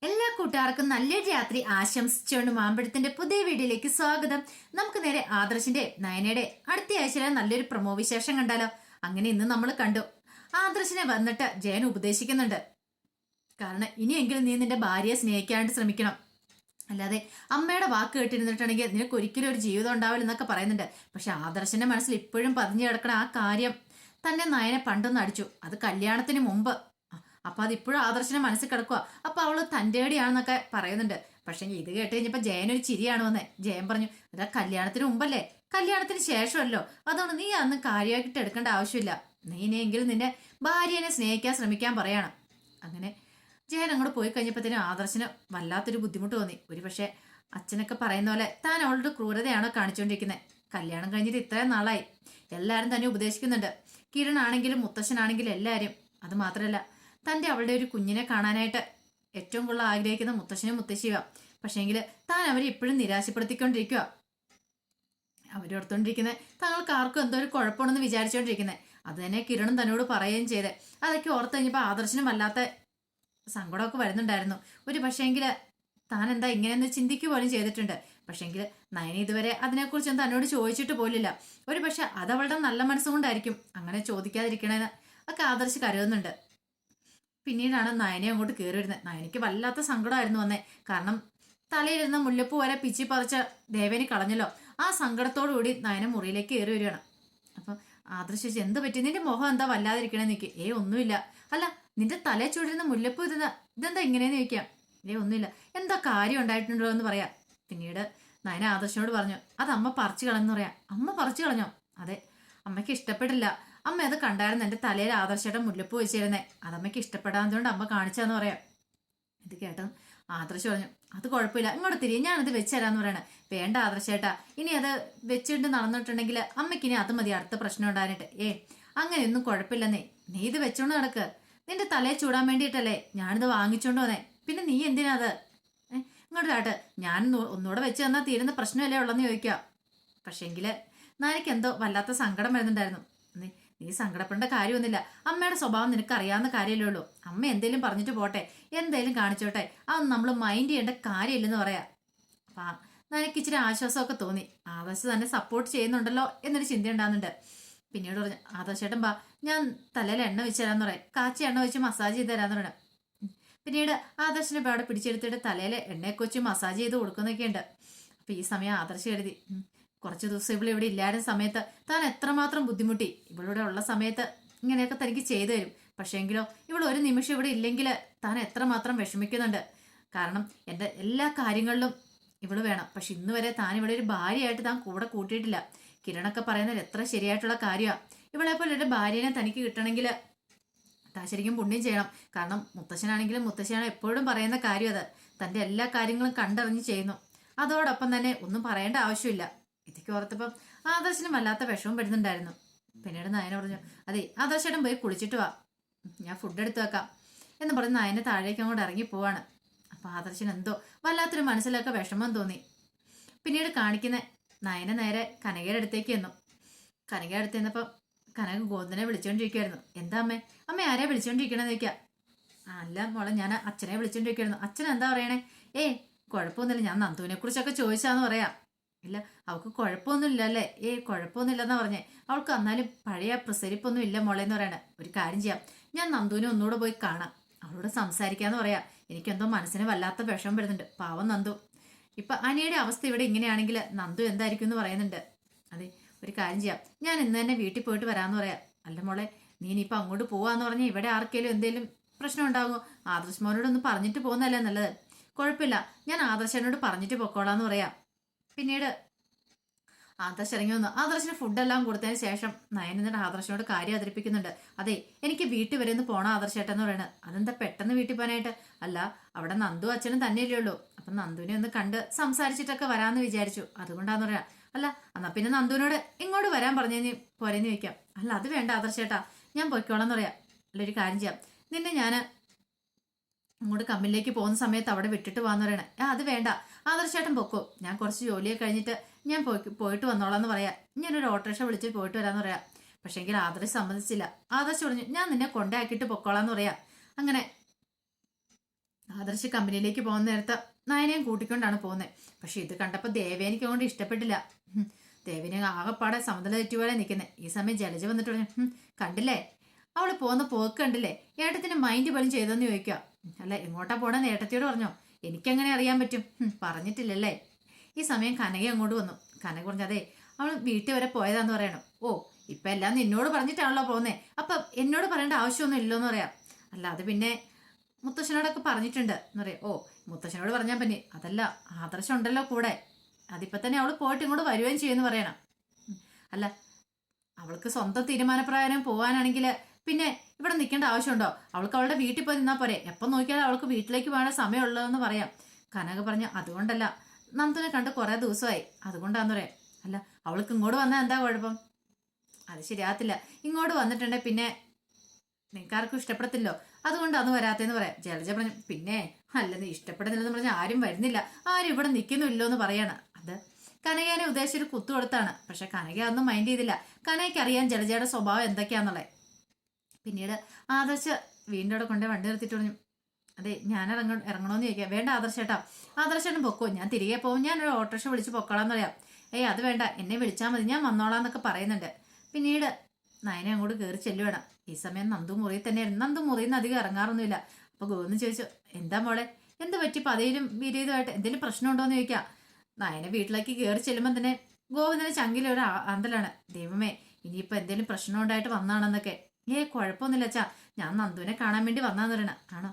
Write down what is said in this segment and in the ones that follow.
എല്ലാ കൂട്ടുകാർക്കും നല്ലൊരു രാത്രി ആശംസിച്ചുകൊണ്ട് മാമ്പഴത്തിന്റെ പുതിയ വീഡിയോയിലേക്ക് സ്വാഗതം. നമുക്ക് നേരെ ആദർശിന്റെ നയനയുടെ അടുത്ത ആഴ്ചയിലെ നല്ലൊരു പ്രമോ വിശേഷം കണ്ടാലോ. അങ്ങനെ ഇന്ന് നമ്മൾ കണ്ടു. ആദർശിനെ വന്നിട്ട് ജയൻ ഉപദേശിക്കുന്നുണ്ട്. കാരണം ഇനിയെങ്കിലും നീ നിന്റെ ഭാര്യയെ സ്നേഹിക്കാണ്ട് ശ്രമിക്കണം, അല്ലാതെ അമ്മയുടെ വാക്ക് കേട്ടിരുന്നിട്ടുണ്ടെങ്കിൽ നിനക്ക് ഒരിക്കലും ഒരു ജീവിതം ഉണ്ടാവില്ല എന്നൊക്കെ പറയുന്നുണ്ട്. പക്ഷെ ആദർശന്റെ മനസ്സിൽ ഇപ്പോഴും പതിഞ്ഞു കിടക്കണ ആ കാര്യം തന്നെ നയനെ പണ്ടൊന്ന് അടിച്ചു, അത് കല്യാണത്തിന് മുമ്പ്. അപ്പൊ അതിപ്പോഴും ആദർശന്റെ മനസ്സിൽ കിടക്കുക. അപ്പൊ അവള് തന്റേടിയാണെന്നൊക്കെ പറയുന്നുണ്ട്. പക്ഷെ ഇത് കേട്ട് കഴിഞ്ഞപ്പോ ജയൻ ഒരു ചിരിയാണ് വന്നേ. ജയൻ പറഞ്ഞു, അതാ കല്യാണത്തിന് മുമ്പല്ലേ, കല്യാണത്തിന് ശേഷമല്ലോ, അതുകൊണ്ട് നീ അന്ന് കാര്യമായിട്ട് എടുക്കേണ്ട ആവശ്യമില്ല. നീ ഇനിയെങ്കിലും നിന്റെ ഭാര്യനെ സ്നേഹിക്കാൻ ശ്രമിക്കാൻ പറയണം. അങ്ങനെ ജയൻ അങ്ങോട്ട് പോയി കഴിഞ്ഞപ്പോഴത്തേനും ആദർശന് വല്ലാത്തൊരു ബുദ്ധിമുട്ട് തോന്നി. ഒരു പക്ഷെ അച്ഛനൊക്കെ പറയുന്ന പോലെ താൻ അവളുടെ ക്രൂരതയാണോ കാണിച്ചുകൊണ്ടിരിക്കുന്നത്. കല്യാണം കഴിഞ്ഞിട്ട് ഇത്രയും നാളായി, എല്ലാവരും തന്നെ ഉപദേശിക്കുന്നുണ്ട്. കിരൺ ആണെങ്കിലും മുത്തശ്ശനാണെങ്കിലും എല്ലാവരും. അത് മാത്രമല്ല, തൻ്റെ അവളുടെ ഒരു കുഞ്ഞിനെ കാണാനായിട്ട് ഏറ്റവും കൂടുതൽ ആഗ്രഹിക്കുന്ന മുത്തശ്ശനും മുത്തശ്ശിയുക. പക്ഷേങ്കിൽ താൻ അവരെ ഇപ്പോഴും നിരാശപ്പെടുത്തിക്കൊണ്ടിരിക്കുക. അവരോർത്തോണ്ടിരിക്കുന്നത് തങ്ങൾക്ക് ആർക്കും എന്തോ ഒരു കുഴപ്പമാണെന്ന് വിചാരിച്ചുകൊണ്ടിരിക്കുന്നത്. അത് തന്നെ കിരണും തന്നോട് പറയുകയും ചെയ്തേ. അതൊക്കെ ഓർത്ത് കഴിഞ്ഞപ്പോൾ ആദർശനും വല്ലാത്ത സങ്കടമൊക്കെ വരുന്നുണ്ടായിരുന്നു. ഒരു പക്ഷേങ്കിൽ താൻ എന്താ ഇങ്ങനെയെന്ന് ചിന്തിക്കുക പോലും ചെയ്തിട്ടുണ്ട്. പക്ഷേങ്കിൽ നയനി ഇതുവരെ അതിനെക്കുറിച്ചൊന്നും തന്നോട് ചോദിച്ചിട്ട് പോലില്ല. ഒരു പക്ഷെ അതവളുടെ നല്ല മനസ്സുകൊണ്ടായിരിക്കും അങ്ങനെ ചോദിക്കാതിരിക്കണേന്ന് ഒക്കെ ആദർശ് കരുതുന്നുണ്ട്. പിന്നീടാണ് നയനെ അങ്ങോട്ട് കയറി വരുന്നത്. നയനയ്ക്ക് വല്ലാത്ത സങ്കടമായിരുന്നു വന്നേ. കാരണം തലയിലിരുന്ന മുല്ലപ്പൂ വരെ പിച്ചി പറിച്ച ദേവേനി കളഞ്ഞല്ലോ. ആ സങ്കടത്തോടുകൂടി നയന മുറിയിലേക്ക് കയറി വരികയാണ്. അപ്പം ആദർശ് എന്ത് പറ്റി, നിന്റെ മുഖം എന്താ വല്ലാതിരിക്കണേ നിൽക്കുക? ഒന്നുമില്ല. അല്ല, നിന്റെ തലയിൽ ചൂടിരുന്ന മുല്ലപ്പൂ ഇതെന്താ ഇങ്ങനെയെന്ന് ചോദിക്കാം. ഒന്നുമില്ല, എന്താ കാര്യം ഉണ്ടായിട്ടുണ്ടോ എന്ന് പറയാം. പിന്നീട് നയന ആദർശനോട് പറഞ്ഞു, അത് അമ്മ പറിച്ചു കളഞ്ഞെന്ന് പറയാം. അമ്മ പറിച്ചു കളഞ്ഞോ? അതെ, അമ്മയ്ക്ക് ഇഷ്ടപ്പെട്ടില്ല. അമ്മ അത് കണ്ടായിരുന്നു എൻ്റെ തലയിൽ ആദർശയുടെ മുല്ലപ്പൂ വെച്ചിരുന്നേ. അതമ്മയ്ക്ക് ഇഷ്ടപ്പെടാത്തതുകൊണ്ട് അമ്മ കാണിച്ചാന്ന് പറയാം. ഇത് കേട്ടതും ആദർശ് പറഞ്ഞു, അത് കുഴപ്പമില്ല, ഇങ്ങോട്ട് തിരികെ ഞാനത് വെച്ച് തരാന്ന് പറയണേ. വേണ്ട ആദർശേട്ടാ, ഇനി അത് വെച്ചിട്ട് നടന്നിട്ടുണ്ടെങ്കിൽ അമ്മയ്ക്ക് ഇനി അത് മതി അടുത്ത പ്രശ്നം ഉണ്ടാകാനായിട്ട്. അങ്ങനെയൊന്നും കുഴപ്പമില്ലെന്നേ, നീ ഇത് വെച്ചോണ്ട് നടക്ക്. നിന്റെ തലയെ ചൂടാൻ വേണ്ടിയിട്ടല്ലേ ഞാനിത് വാങ്ങിച്ചോണ്ട് വന്നേ. പിന്നെ നീ എന്തിനാ അത് ഇങ്ങോട്ട് കാട്ട്. ഞാൻ ഒന്നുകൂടെ വെച്ച് തന്നാൽ തീരുന്ന പ്രശ്നമല്ലേ ഉള്ളെന്ന് ചോദിക്കാം. പക്ഷേങ്കില് നാനിക്ക് എന്തോ വല്ലാത്ത സങ്കടം വരുന്നുണ്ടായിരുന്നു. നീ സങ്കടപ്പെടേണ്ട കാര്യമൊന്നുമില്ല. അമ്മയുടെ സ്വഭാവം നിനക്ക് അറിയാവുന്ന കാര്യമല്ലേ ഉള്ളൂ. അമ്മ എന്തേലും പറഞ്ഞിട്ട് പോട്ടെ, എന്തേലും കാണിച്ചോട്ടെ, അതൊന്നും നമ്മൾ മൈൻഡ് ചെയ്യേണ്ട കാര്യമില്ലെന്ന് പറയാം. അപ്പൊ എനിക്ക് ഇച്ചിരി ആശ്വാസമൊക്കെ തോന്നി. ആദർശ് തന്നെ സപ്പോർട്ട് ചെയ്യുന്നുണ്ടല്ലോ എന്നൊരു ചിന്ത ഉണ്ടാകുന്നുണ്ട്. പിന്നീട് പറഞ്ഞു, ആദർശേട്ടൻ ബാ, ഞാൻ തലയിൽ എണ്ണ വെച്ച് തരാന്ന് പറയാം, കാച്ചി എണ്ണ വെച്ച് മസാജ് ചെയ്ത് തരാന്ന് പറയണം. പിന്നീട് ആദർശിനെ അവിടെ പിടിച്ചെടുത്തിട്ട് തലയിൽ എണ്ണയൊക്കെ വെച്ച് മസാജ് ചെയ്ത് കൊടുക്കുന്നൊക്കെ ഉണ്ട്. അപ്പൊ ഈ സമയം ആദർശ് എഴുതി, കുറച്ച് ദിവസം ഇവിടെ ഇല്ലായിരുന്ന സമയത്ത് താൻ എത്രമാത്രം ബുദ്ധിമുട്ടി. ഇവളിവിടെ ഉള്ള സമയത്ത് ഇങ്ങനെയൊക്കെ തനിക്ക് ചെയ്തു തരും. പക്ഷേങ്കിലോ ഇവൾ ഒരു നിമിഷം ഇവിടെ ഇല്ലെങ്കിൽ താൻ എത്രമാത്രം വിഷമിക്കുന്നുണ്ട്. കാരണം എൻ്റെ എല്ലാ കാര്യങ്ങളിലും ഇവള് വേണം. പക്ഷെ ഇന്ന് വരെ താൻ ഇവിടെ ഒരു ഭാര്യയായിട്ട് താൻ കൂടെ കൂട്ടിയിട്ടില്ല. കിരണൊക്കെ പറയുന്നത് എത്ര ശരിയായിട്ടുള്ള കാര്യമാണ്. ഇവളെ പോലെ ഒരു ഭാര്യനെ തനിക്ക് കിട്ടണമെങ്കിൽ താൻ ശരിക്കും പുണ്യം ചെയ്യണം. കാരണം മുത്തശ്ശനാണെങ്കിലും മുത്തശ്ശിയാണ് എപ്പോഴും പറയുന്ന കാര്യം അത്. തൻ്റെ എല്ലാ കാര്യങ്ങളും കണ്ടറിഞ്ഞ് ചെയ്യുന്നു. അതോടൊപ്പം തന്നെ ഒന്നും പറയേണ്ട ആവശ്യമില്ല. ഇതൊക്കെ ഓർത്തപ്പം ആദർശനും വല്ലാത്ത വിഷമം വരുന്നുണ്ടായിരുന്നു. പിന്നീട് നയന പറഞ്ഞു, അതെ ആദർശേട്ടൻ പോയി കുളിച്ചിട്ട് വാ, ഞാൻ ഫുഡ് എടുത്തു വെക്കാം എന്ന് പറഞ്ഞ് നയനെ താഴേക്ക് അങ്ങോട്ട് ഇറങ്ങി പോവാണ്. അപ്പൊ ആദർശന് എന്തോ വല്ലാത്തൊരു മനസ്സിലൊക്കെ വിഷമം തോന്നി. പിന്നീട് കാണിക്കുന്ന നയന നേരെ കനകയുടെ അടുത്തേക്ക് ചെന്നു. കനകയുടെ അടുത്ത് ചെന്നപ്പോൾ കനക ഗോന്ദനെ വിളിച്ചോണ്ടിരിക്കുവായിരുന്നു. എന്താ അമ്മേ? അമ്മ ആരെയാ വിളിച്ചോണ്ടിരിക്കണെന്ന് ചോദിക്കാം. അല്ല മോളെ, ഞാൻ അച്ഛനെ വിളിച്ചോണ്ടിരിക്കുവായിരുന്നു. അച്ഛൻ എന്താ പറയണേ? കുഴപ്പമൊന്നുമില്ല, ഞാൻ നന്ദുവിനെ കുറിച്ചൊക്കെ ചോദിച്ചാന്ന് പറയാം. ഇല്ല, അവൾക്ക് കുഴപ്പമൊന്നുമില്ല അല്ലേ? കുഴപ്പമൊന്നുമില്ലെന്നാ പറഞ്ഞേ. അവൾക്ക് എന്നാലും പഴയ പ്രസരിപ്പൊന്നും ഇല്ല മോളെ എന്ന് പറയണേ. ഒരു കാര്യം ചെയ്യാം, ഞാൻ നന്ദുവിനെ ഒന്നുകൂടെ പോയി കാണാം, അവളോട് സംസാരിക്കാന്ന് പറയാം. എനിക്കെന്തോ മനസ്സിന് വല്ലാത്ത വിഷമം വരുന്നുണ്ട്. പാവം നന്ദു. ഇപ്പൊ അനിയുടെ അവസ്ഥ ഇവിടെ ഇങ്ങനെയാണെങ്കിൽ നന്ദു എന്തായിരിക്കും എന്ന് പറയുന്നുണ്ട്. അതെ, ഒരു കാര്യം ചെയ്യാം, ഞാൻ ഇന്ന് തന്നെ വീട്ടിൽ പോയിട്ട് വരാമെന്ന് പറയാം. അല്ല മോളെ, നീ ഇനിയിപ്പൊ അങ്ങോട്ട് പോവാന്ന് പറഞ്ഞാൽ ഇവിടെ ആർക്കെങ്കിലും എന്തെങ്കിലും പ്രശ്നം ഉണ്ടാകുമോ? ആദർശ് മോനോടൊന്ന് പറഞ്ഞിട്ട് പോകുന്നതല്ലേ നല്ലത്. കുഴപ്പമില്ല, ഞാൻ ആദർശനോട് പറഞ്ഞിട്ട് പൊക്കോളാന്ന് പറയാം. പിന്നീട് ആദർശ് ഇറങ്ങി വന്നു. ആദർശിന് ഫുഡെല്ലാം കൊടുത്തതിന് ശേഷം നയൻ എന്നിട്ട് ആദർശനോട് കാര്യം അവതരിപ്പിക്കുന്നുണ്ട്. അതെ, എനിക്ക് വീട്ടിൽ വരെ ഒന്ന് പോണം ആദർശേട്ടെന്ന് പറയണത്. അതെന്താ പെട്ടെന്ന് വീട്ടിൽ പോകാനായിട്ട്? അല്ല, അവിടെ നന്ദു അച്ഛനും തന്നെയല്ലേ ഉള്ളൂ. അപ്പൊ നന്ദുവിനെ ഒന്ന് കണ്ട് സംസാരിച്ചിട്ടൊക്കെ വരാമെന്ന് വിചാരിച്ചു, അതുകൊണ്ടാന്ന് പറയാം. അല്ല, എന്നാ പിന്നെ നന്ദുവിനോട് ഇങ്ങോട്ട് വരാൻ പറഞ്ഞു പോരെന്ന് ചോദിക്കാം. അല്ല, അത് വേണ്ട ആദർശേട്ടാ, ഞാൻ പൊയ്ക്കോളാന്ന് പറയാം. അല്ല, ഒരു കാര്യം ചെയ്യാം, നിന്നെ ഞാൻ അങ്ങോട്ട് കമ്പനിലേക്ക് പോകുന്ന സമയത്ത് അവിടെ വിട്ടിട്ട് പോകാന്ന് പറയണേ. അത് വേണ്ട ആദർശേട്ടൻ പൊക്കോ, ഞാൻ കുറച്ച് ജോലിയൊക്കെ കഴിഞ്ഞിട്ട് ഞാൻ പോയിട്ട് വന്നോളാന്ന് പറയാം. ഞാനൊരു ഓട്ടോറിക്ഷ വിളിച്ച് പോയിട്ട് വരാന്ന് പറയാം. പക്ഷേങ്കിൽ ആദർശ് സമ്മതിച്ചില്ല. ആദർശ് പറഞ്ഞു, ഞാൻ നിന്നെ കൊണ്ടാക്കിയിട്ട് പൊക്കോളാന്ന് പറയാം. അങ്ങനെ ആദർശ് ആദർശ് കമ്പനിയിലേക്ക് പോകുന്ന നേരത്ത് നയനയും കൂട്ടിക്കൊണ്ടാണ് പോകുന്നത്. പക്ഷെ ഇത് കണ്ടപ്പോൾ ദേവേനിക്ക് കൊണ്ട് ഇഷ്ടപ്പെട്ടില്ല. ദേവേനെ ആകെപ്പാടെ സമതല തെറ്റുപോലെ നിൽക്കുന്നത്. ഈ സമയം ജലജ വന്നിട്ട് പറഞ്ഞു, കണ്ടില്ലേ അവള് പോകുന്ന പോക്ക് കണ്ടില്ലേ, ഏട്ടത്തിന് മൈൻഡ് പോലും ചെയ്തെന്ന് ചോദിക്കുക. അല്ല എങ്ങോട്ടാ പോണെന്ന് ഏട്ടത്തിയോട് പറഞ്ഞോ? എനിക്കെങ്ങനെ അറിയാൻ പറ്റും? പറഞ്ഞിട്ടില്ലല്ലേ. ഈ സമയം കനക അങ്ങോട്ട് വന്നു. കനക പറഞ്ഞു, അതെ അവൾ വീട്ടിൽ വരെ പോയതാന്ന് പറയണം. ഓ ഇപ്പൊ എല്ലാം നിന്നോട് പറഞ്ഞിട്ടാണല്ലോ പോകുന്നേ, അപ്പൊ എന്നോട് പറയേണ്ട ആവശ്യമൊന്നും ഇല്ലെന്ന് പറയാം. അല്ല അത് പിന്നെ മുത്തശ്ശനോടൊക്കെ പറഞ്ഞിട്ടുണ്ട് എന്ന് പറയാം. ഓ മുത്തശ്ശനോട് പറഞ്ഞാൽ പിന്നെ അതല്ല, ആദർശം ഉണ്ടല്ലോ കൂടെ, അതിപ്പോ തന്നെ അവള് പോയിട്ട് ഇങ്ങോട്ട് വരുകയും ചെയ്യുമെന്ന് പറയണം. അല്ല അവൾക്ക് സ്വന്തം തീരുമാനപ്രകാരം പോകാനാണെങ്കിൽ പിന്നെ ഇവിടെ നിൽക്കേണ്ട ആവശ്യമുണ്ടോ? അവൾക്ക് അവളുടെ വീട്ടിൽ പോയി നിന്നാൽ പോരെ, എപ്പം നോക്കിയാലും അവൾക്ക് വീട്ടിലേക്ക് പോകാൻ സമയമുള്ളതെന്ന് പറയാം. കനക പറഞ്ഞു, അതുകൊണ്ടല്ല, നന്ദനെ കണ്ട് കുറെ ദിവസമായി, അതുകൊണ്ടാന്ന് പറയാം. അല്ല അവൾക്ക് ഇങ്ങോട്ട് വന്നാൽ എന്താ കുഴപ്പം? അത് ശരിയാകത്തില്ല, ഇങ്ങോട്ട് വന്നിട്ടുണ്ടെ പിന്നെ നിനക്കാർക്കും ഇഷ്ടപ്പെടത്തില്ലോ, അതുകൊണ്ടാന്ന് വരാത്തേന്ന് പറയാം. ജലജ പറഞ്ഞു, പിന്നെ അല്ലെന്ന് ഇഷ്ടപ്പെടുന്നില്ലെന്ന് പറഞ്ഞാൽ ആരും വരുന്നില്ല, ആരും ഇവിടെ നിൽക്കുന്നില്ലോ എന്ന് പറയാണ്. അത് കനകനെ ഉദ്ദേശിച്ചൊരു കുത്തു കൊടുത്താണ്. പക്ഷെ കനക ഒന്നും മൈൻഡ് ചെയ്തില്ല. കനകയ്ക്ക് അറിയാൻ ജലജയുടെ സ്വഭാവം എന്തൊക്കെയാന്നുള്ളത്. പിന്നീട് ആദർശ് വീണ്ടും അവിടെ കൊണ്ടേ വണ്ടി നിർത്തിയിട്ട് പറഞ്ഞു, അതെ ഞാൻ ഇറങ്ങണമെന്ന് ചോദിക്കാം. വേണ്ട ആദർശേട്ടാ, ആദർശേട്ടൻ പൊക്കോ, ഞാൻ തിരികെ പോകും, ഞാനൊരു ഓട്ടോറിക്ഷ വിളിച്ച് പൊക്കോളാന്ന് പറയാം. അത് വേണ്ട, എന്നെ വിളിച്ചാൽ മതി, ഞാൻ വന്നോളാന്നൊക്കെ പറയുന്നുണ്ട്. പിന്നീട് നയനെ അങ്ങോട്ട് കയറി ചെല്ലുവേണം. ഈ സമയം നന്ദു മുറിയിൽ തന്നെയായിരുന്നു. നന്ദു മുറിയിൽ നിന്ന് അധികം ഇറങ്ങാറൊന്നുമില്ല. അപ്പൊ ഗോവിന്ദ് ചോദിച്ചു, എന്താ മോളെ, എന്ത് പറ്റി പതയിലും വീര്യതുമായിട്ട് എന്തെങ്കിലും പ്രശ്നമുണ്ടോ എന്ന് ചോദിക്കാം. നയനെ വീട്ടിലേക്ക് കയറി ചെല്ലുമ്പോൾ തന്നെ ഗോവിന്ദന് ചങ്കിലൊരു ആന്തലാണ്. ദൈവമേ ഇനിയിപ്പോ എന്തെങ്കിലും പ്രശ്നം ഉണ്ടായിട്ട് വന്നാണെന്നൊക്കെ. കുഴപ്പമൊന്നുമില്ല അച്ഛാ, ഞാൻ നന്ദുവിനെ കാണാൻ വേണ്ടി വന്നാന്ന് പറയണ. ആണോ,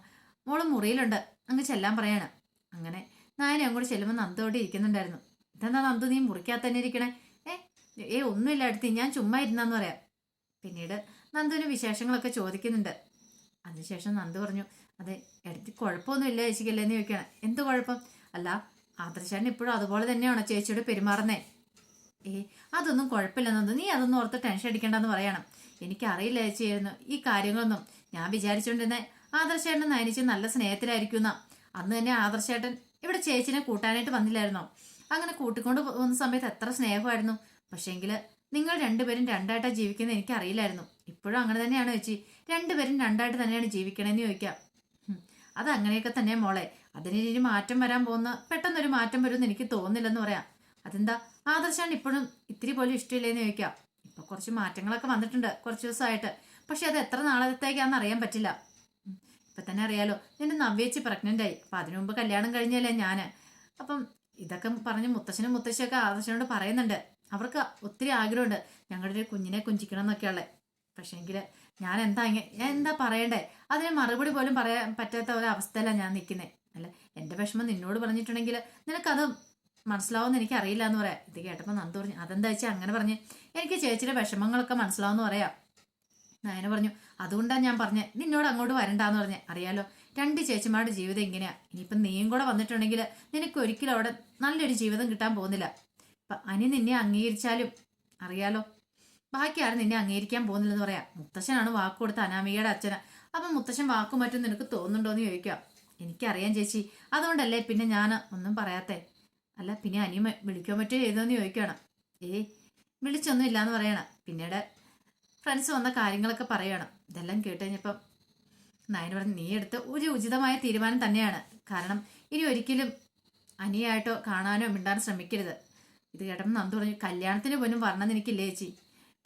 മോള് മുറിയിലുണ്ട്, അങ്ങ് ചെല്ലാൻ പറയാണ്. അങ്ങനെ നായനെ അങ്ങോട്ട് ചെല്ലുമ്പോൾ നന്ദു അവിടെ ഇരിക്കുന്നുണ്ടായിരുന്നു. ഇതെന്താ നന്ദു നീ മുറിക്കകത്ത് തന്നെ ഇരിക്കണേ? ഒന്നുമില്ല അടുത്ത്, ഞാൻ ചുമ്മാ ഇരുന്നാന്ന് പറയാം. പിന്നീട് നന്ദുവിന് വിശേഷങ്ങളൊക്കെ ചോദിക്കുന്നുണ്ട്. അതിനുശേഷം നന്ദു പറഞ്ഞു, അതെ എടുത്ത് കുഴപ്പമൊന്നുമില്ല ചേച്ചിക്കല്ലേ എന്ന് ചോദിക്കണം. എന്ത് കുഴപ്പം? അല്ല ആദർശാൻ ഇപ്പോഴും അതുപോലെ തന്നെയാണോ ചേച്ചിയോട് പെരുമാറുന്നേ? അതൊന്നും കുഴപ്പമില്ല നന്ദു, നീ അതൊന്നും ഓർത്ത് ടെൻഷൻ അടിക്കേണ്ടെന്ന് പറയണം. എനിക്കറിയില്ല ചേച്ചിയായിരുന്നു ഈ കാര്യങ്ങളൊന്നും. ഞാൻ വിചാരിച്ചുകൊണ്ടിരുന്നേ ആദർശേട്ടൻ നയനിച്ച് നല്ല സ്നേഹത്തിലായിരിക്കുന്ന. അന്ന് തന്നെ ആദർശേട്ടൻ ഇവിടെ ചേച്ചിനെ കൂട്ടാനായിട്ട് വന്നില്ലായിരുന്നോ? അങ്ങനെ കൂട്ടിക്കൊണ്ട് പോകുന്ന സമയത്ത് എത്ര സ്നേഹമായിരുന്നു. പക്ഷേങ്കില് നിങ്ങൾ രണ്ടുപേരും രണ്ടായിട്ടാണ് ജീവിക്കുന്നത് എനിക്കറിയില്ലായിരുന്നു. ഇപ്പോഴും അങ്ങനെ തന്നെയാണ് ചേച്ചി, രണ്ടുപേരും രണ്ടായിട്ട് തന്നെയാണ് ജീവിക്കണേന്ന് ചോദിക്കാം. അത് അങ്ങനെയൊക്കെ തന്നെ മോളെ, അതിന് ഇനി മാറ്റം വരാൻ പോകുന്ന പെട്ടെന്നൊരു മാറ്റം വരുമെന്ന് എനിക്ക് തോന്നുന്നില്ലെന്ന് പറയാം. അതെന്താ ആദർശാണ് ഇപ്പോഴും ഇത്തിരി പോലും ഇഷ്ടമില്ലേന്ന് ചോദിക്കാം. ഇപ്പൊ കുറച്ച് മാറ്റങ്ങളൊക്കെ വന്നിട്ടുണ്ട് കുറച്ച് ദിവസമായിട്ട്, പക്ഷെ അത് എത്ര നാളത്തേക്കാന്ന് അറിയാൻ പറ്റില്ല. ഇപ്പൊ തന്നെ അറിയാലോ, നിന്റെ നവ്യേച്ചി പ്രഗ്നന്റ് ആയി. അപ്പൊ അതിനു മുമ്പ് കല്യാണം കഴിഞ്ഞല്ലേ ഞാന്. അപ്പം ഇതൊക്കെ പറഞ്ഞ് മുത്തശ്ശനും മുത്തശ്ശിയൊക്കെ ആദർശനോട് പറയുന്നുണ്ട്. അവർക്ക് ഒത്തിരി ആഗ്രഹമുണ്ട് ഞങ്ങളുടെ ഒരു കുഞ്ഞിനെ കുഞ്ചിക്കണം എന്നൊക്കെയുള്ളത്. പക്ഷേങ്കില് ഞാൻ എന്താ പറയണ്ടേ, അതിന് മറുപടി പോലും പറയാൻ പറ്റാത്ത ഒരവസ്ഥയിലാണ് ഞാൻ നിൽക്കുന്നത്. അല്ല എന്റെ വിഷമം നിന്നോട് പറഞ്ഞിട്ടുണ്ടെങ്കിൽ നിനക്കത് മനസ്സിലാവുമെന്ന് എനിക്ക് അറിയില്ല എന്ന് പറയാം. ഇത് കേട്ടപ്പോൾ നന്ദു പറഞ്ഞു, അതെന്താ വെച്ചാൽ അങ്ങനെ പറഞ്ഞ് എനിക്ക് ചേച്ചിയുടെ വിഷമങ്ങളൊക്കെ മനസ്സിലാവുമെന്ന് പറയാം. നയന പറഞ്ഞു, അതുകൊണ്ടാണ് ഞാൻ പറഞ്ഞത് നിന്നോട് അങ്ങോട്ട് വരണ്ടാന്ന് പറഞ്ഞേ. അറിയാലോ രണ്ട് ചേച്ചിമാരുടെ ജീവിതം ഇങ്ങനെയാ. ഇനിയിപ്പം നീയും കൂടെ വന്നിട്ടുണ്ടെങ്കിൽ നിനക്ക് ഒരിക്കലും അവിടെ നല്ലൊരു ജീവിതം കിട്ടാൻ പോകുന്നില്ല. ഇപ്പം അനി നിന്നെ അംഗീകരിച്ചാലും അറിയാലോ ബാക്കി ആരും നിന്നെ അംഗീകരിക്കാൻ പോകുന്നില്ലെന്ന് പറയാം. മുത്തശ്ശനാണ് വാക്ക് കൊടുത്ത അനാമികയുടെ അച്ഛന്. അപ്പം മുത്തശ്ശൻ വാക്കും മറ്റും നിനക്ക് തോന്നുന്നുണ്ടോ എന്ന് ചോദിക്കാം. എനിക്കറിയാം ചേച്ചി, അതുകൊണ്ടല്ലേ പിന്നെ ഞാൻ ഒന്നും പറയാത്തേ. അല്ല പിന്നെ അനിയും വിളിക്കോ മറ്റോ ചെയ്തോന്ന് ചോദിക്കണം. വിളിച്ചൊന്നും ഇല്ലാന്ന് പറയണം. പിന്നീട് ഫ്രണ്ട്സ് വന്ന കാര്യങ്ങളൊക്കെ പറയണം. ഇതെല്ലാം കേട്ട് കഴിഞ്ഞപ്പം നയന പറഞ്ഞു, നീ എടുത്ത് ഒരു ഉചിതമായ തീരുമാനം തന്നെയാണ്. കാരണം ഇനി ഒരിക്കലും അനിയായിട്ടോ കാണാനോ മിണ്ടാനോ ശ്രമിക്കരുത്. ഇത് കേട്ടപ്പോൾ നന്ദു പറഞ്ഞു, കല്യാണത്തിന് പോലും വരണമെന്ന് എനിക്കില്ലേ ചേച്ചി,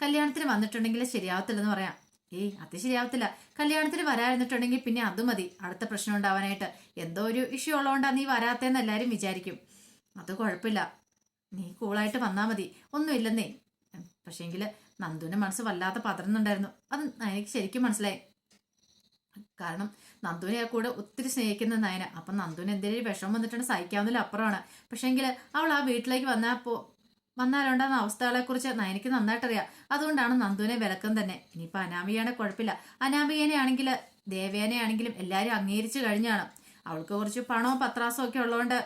കല്യാണത്തിന് വന്നിട്ടുണ്ടെങ്കിൽ ശരിയാവത്തില്ലെന്ന് പറയാം. അത് ശരിയാവത്തില്ല, കല്യാണത്തിന് വരാതിരുന്നിട്ടുണ്ടെങ്കിൽ പിന്നെ അത് മതി അടുത്ത പ്രശ്നം ഉണ്ടാവാനായിട്ട്. എന്തോ ഒരു ഇഷ്യൂ ഉള്ളതുകൊണ്ടാണ് നീ വരാത്തതെന്ന് എല്ലാവരും വിചാരിക്കും. അത് കുഴപ്പമില്ല, നീ കൂളായിട്ട് വന്നാൽ മതി, ഒന്നുമില്ലെന്നേ. പക്ഷേങ്കിൽ നന്ദുവിന്റെ മനസ്സ് വല്ലാത്ത പതറുന്നുണ്ടായിരുന്നു. അത് എനിക്ക് ശരിക്കും മനസ്സിലായി. കാരണം നന്ദുവിനെ കൂടെ ഒത്തിരി സ്നേഹിക്കുന്ന നയന. അപ്പം നന്ദുവിന് എന്തെങ്കിലും വിഷമം വന്നിട്ടുണ്ട് സഹിക്കാവുന്നതിൽ അപ്പുറമാണ്. പക്ഷേങ്കിൽ അവൾ ആ വീട്ടിലേക്ക് വന്നാലുണ്ടാകുന്ന അവസ്ഥകളെ കുറിച്ച് നയനയ്ക്ക് നന്നായിട്ടറിയാം. അതുകൊണ്ടാണ് നന്ദുവിനെ വിലക്കം തന്നെ. ഇനിയിപ്പോൾ അനാമികയാണെ കുഴപ്പമില്ല, അനാമികനെ ആണെങ്കിൽ ദേവേനെ ആണെങ്കിലും എല്ലാവരും അംഗീകരിച്ചു കഴിഞ്ഞാണ്. അവൾക്ക് കുറച്ച് പണവും പത്രാസവും ഒക്കെ ഉള്ളതുകൊണ്ട്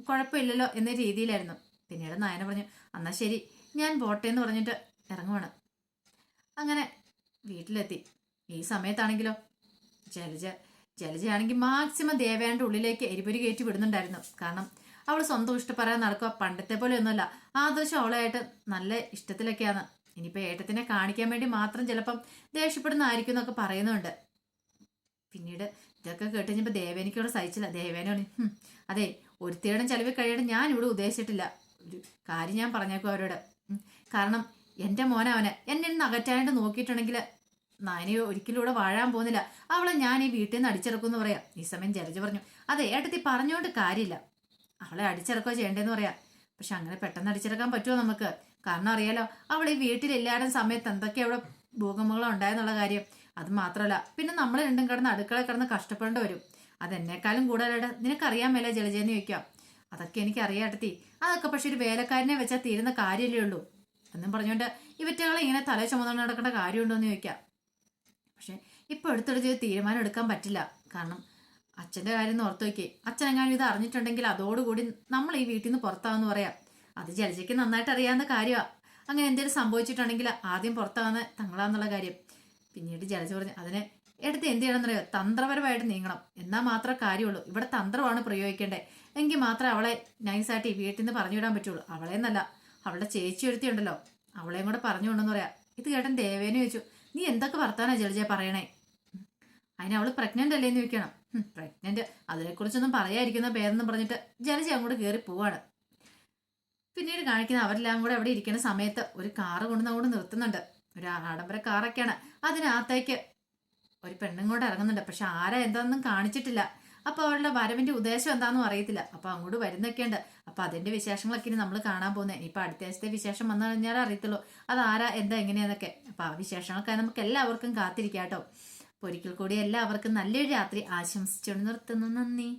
കുഴപ്പമില്ലല്ലോ എന്ന രീതിയിലായിരുന്നു. പിന്നീട് നയന പറഞ്ഞു, എന്നാ ശരി ഞാൻ പോട്ടെ എന്ന് പറഞ്ഞിട്ട് അങ്ങനെ വീട്ടിലെത്തി. ഈ സമയത്താണെങ്കിലോ ജലജയാണെങ്കിൽ മാക്സിമം ദേവയാന്റെ ഉള്ളിലേക്ക് എരിപൊരി കയറ്റി വിടുന്നുണ്ടായിരുന്നു. കാരണം അവൾ സ്വന്തം ഇഷ്ടപ്പറയാൻ നടക്കുക. പണ്ടത്തെ പോലെ ഒന്നുമല്ല, ആദർശം അവളായിട്ട് നല്ല ഇഷ്ടത്തിലൊക്കെയാണ്. ഇനിയിപ്പോൾ ഏട്ടത്തിനെ കാണിക്കാൻ വേണ്ടി മാത്രം ചിലപ്പം ദേഷ്യപ്പെടുന്നതായിരിക്കും എന്നൊക്കെ പറയുന്നുണ്ട്. പിന്നീട് ഇതൊക്കെ കേട്ട് കഴിഞ്ഞപ്പോൾ ദേവേനിക്കോട് സഹിച്ചില്ല. ദേവേനോട് അതെ, ഒരുത്തിയുടെ ചെലവിൽ കഴിയണം ഞാൻ ഇവിടെ ഉദ്ദേശിച്ചിട്ടില്ല. ഒരു കാര്യം ഞാൻ പറഞ്ഞേക്കും അവരോട്. കാരണം എൻ്റെ മോനവനെ എന്നെ ഇന്ന് അകറ്റാനായിട്ട് നോക്കിയിട്ടുണ്ടെങ്കിൽ നാനി ഒരിക്കലും ഇവിടെ വാഴാൻ പോകുന്നില്ല. അവളെ ഞാൻ ഈ വീട്ടിൽ നിന്ന് അടിച്ചിറക്കുമെന്ന് പറയാം. ഈ സമയം ജലജ പറഞ്ഞു, അതെ ഏട്ടത്തി പറഞ്ഞുകൊണ്ട് കാര്യമില്ല, അവളെ അടിച്ചിറക്കുക ചെയ്യേണ്ടതെന്ന് പറയാം. പക്ഷെ അങ്ങനെ പെട്ടെന്ന് അടിച്ചിറക്കാൻ പറ്റുമോ നമുക്ക്? കാരണം അറിയാലോ, അവൾ ഈ വീട്ടിലില്ലാത്ത സമയത്ത് എന്തൊക്കെ അവിടെ ഭൂകമ്പങ്ങളും ഉണ്ടായെന്നുള്ള കാര്യം. അത് മാത്രമല്ല, പിന്നെ നമ്മൾ രണ്ടും കിടന്ന് അടുക്കളയിൽ കിടന്ന് കഷ്ടപ്പെടേണ്ടി വരും. അതെന്നെക്കാളും കൂടുതലായിട്ട് നിനക്കറിയാൻ മേലെ ജലജയെന്ന് ചോദിക്കാം. അതൊക്കെ എനിക്ക് അറിയാട്ടത്തി, അതൊക്കെ പക്ഷെ ഒരു വേലക്കാരനെ വെച്ചാൽ തീരുന്ന കാര്യമല്ലേ ഉള്ളൂ എന്നും പറഞ്ഞുകൊണ്ട് ഇവറ്റകളെ ഇങ്ങനെ തല ചുമന്നുകൊണ്ട് നടക്കേണ്ട കാര്യമുണ്ടോ എന്ന് ചോദിക്കാം. പക്ഷെ ഇപ്പൊ എടുത്തെടുത്ത് തീരുമാനം എടുക്കാൻ പറ്റില്ല. കാരണം അച്ഛൻ്റെ കാര്യം ഒന്ന് ഓർത്ത് നോക്കി, അച്ഛനെങ്ങാനും ഇത് അറിഞ്ഞിട്ടുണ്ടെങ്കിൽ അതോടുകൂടി നമ്മൾ ഈ വീട്ടിൽ നിന്ന് പുറത്താവെന്ന് പറയാം. അത് ജലജയ്ക്ക് നന്നായിട്ട് അറിയാവുന്ന കാര്യമാണ്. അങ്ങനെ എന്തെങ്കിലും സംഭവിച്ചിട്ടുണ്ടെങ്കിൽ ആദ്യം പുറത്താവുന്ന തങ്ങളാന്നുള്ള കാര്യം. പിന്നീട് ജലജ പറഞ്ഞു, അതിന് എടുത്ത് എന്ത് ചെയ്യണമെന്നറിയോ, തന്ത്രപരമായിട്ട് നീങ്ങണം. എന്നാൽ മാത്രമേ കാര്യമുള്ളൂ. ഇവിടെ തന്ത്രമാണ് പ്രയോഗിക്കേണ്ടത്. എങ്കിൽ മാത്രമേ അവളെ നൈസായിട്ട് ഈ വീട്ടിൽ നിന്ന് പറഞ്ഞു വിടാൻ പറ്റുള്ളൂ. അവളെ എന്നല്ല, അവളുടെ ചേച്ചി ഒരുത്തിയുണ്ടല്ലോ, അവളെയും കൂടെ പറഞ്ഞുകൊണ്ടെന്ന് പറയാം. ഇത് കേട്ടൻ ദേവേനെ ചോദിച്ചു, നീ എന്തൊക്കെ വർത്താനാ ജലജ പറയണേ? അതിന് അവള് പ്രഗ്നന്റ് അല്ലേന്ന് ചോദിക്കണം. പ്രഗ്നന്റ്, അതിനെക്കുറിച്ചൊന്നും പറയാതിരിക്കുന്ന പേരെന്നും പറഞ്ഞിട്ട് ജലജ അങ്ങോട്ട് കയറി പോവാണ്. പിന്നീട് കാണിക്കുന്ന അവരെല്ലാം കൂടെ അവിടെ ഇരിക്കുന്ന സമയത്ത് ഒരു കാറ് കൊണ്ട് അങ്ങോട്ട് നിർത്തുന്നുണ്ട്. ഒരു ആഡംബര കാറൊക്കെയാണ്. അതിനകത്തേക്ക് ഒരു പെണ്ണും കൂടെ ഇറങ്ങുന്നുണ്ട്. പക്ഷെ ആരാ എന്താണെന്നും കാണിച്ചിട്ടില്ല. അപ്പൊ അവളുടെ വരവിന്റെ ഉദ്ദേശം എന്താണെന്നും അറിയത്തില്ല. അപ്പൊ അങ്ങോട്ട് വരുന്നൊക്കെയുണ്ട്. അപ്പൊ അതിന്റെ വിശേഷങ്ങളൊക്കെ ഇനി നമ്മൾ കാണാൻ പോകുന്നത്. ഇപ്പൊ അടുത്ത ആഴ്ചത്തെ വിശേഷം വന്നു കഴിഞ്ഞാൽ അറിയത്തുള്ളൂ അതാരാ എന്താ എങ്ങനെയാന്നൊക്കെ. അപ്പൊ ആ വിശേഷങ്ങൾക്കായി നമുക്ക് എല്ലാവർക്കും കാത്തിരിക്കാം കേട്ടോ. അപ്പൊ ഒരിക്കൽ കൂടി എല്ലാവർക്കും നല്ലൊരു രാത്രി ആശംസിച്ചുകൊണ്ട് നിർത്തുന്നു. നന്ദി.